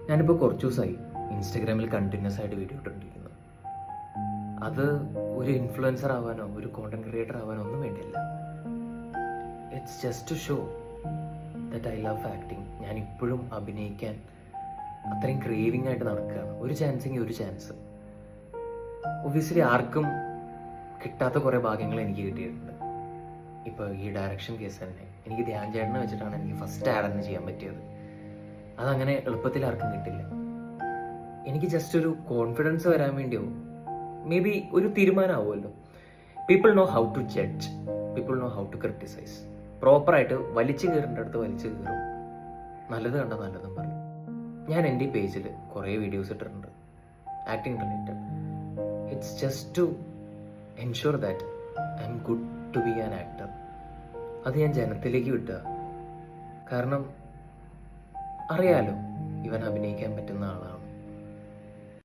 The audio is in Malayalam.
ഞാനിപ്പോൾ കുറച്ച് ദിവസമായി ഇൻസ്റ്റഗ്രാമിൽ കണ്ടിന്യൂസ് ആയിട്ട് വീഡിയോ ഇട്ടുകൊണ്ടിരിക്കുന്നു. അത് ഒരു ഇൻഫ്ലുവൻസർ ആവാനോ ഒരു കോണ്ടന്റ് ക്രിയേറ്റർ ആവാനോ ഒന്നും വേണ്ടിയല്ല. It's just to show that I love acting. ഞാൻ ഇപ്പോഴും അഭിനയിക്കാൻ അത്രയും ക്രേവിംഗ് ആയിട്ട് നടക്കുകയാണ്. ഒരു ചാൻസെങ്കിൽ ഒരു ചാൻസ്. ഒബ്വിയസ്ലി ആർക്കും കിട്ടാത്ത കുറേ ഭാഗ്യങ്ങൾ എനിക്ക് കിട്ടിയിട്ടുണ്ട്. ഇപ്പോൾ ഈ ഡയറക്ഷൻ കേസ് തന്നെ എനിക്ക് ധ്യാൻ ചേട്ടനെ വെച്ചിട്ടാണ് എനിക്ക് ഫസ്റ്റ് ആഡ് തന്നെ ചെയ്യാൻ പറ്റിയത്. അതങ്ങനെ എളുപ്പത്തിൽ ആർക്കും കിട്ടില്ല. എനിക്ക് ജസ്റ്റ് ഒരു കോൺഫിഡൻസ് വരാൻ വേണ്ടിയോ മേ ബി ഒരു തീരുമാനമാവുമല്ലോ. People know how to judge, people know how to criticise. പ്രോപ്പറായിട്ട് വലിച്ചു കയറേണ്ട അടുത്ത് വലിച്ചു കയറും, നല്ലത് കണ്ട നല്ലതും പറയും. ഞാൻ എൻ്റെ ഈ പേജിൽ കുറേ വീഡിയോസ് ഇട്ടിട്ടുണ്ട് acting related. It's just to ensure that I'm good to be an actor. അത് ഞാൻ ജനത്തിലേക്ക് വിട്ടുക. കാരണം അറിയാലോ ഇവൻ അഭിനയിക്കാൻ പറ്റുന്ന ആളാണ്.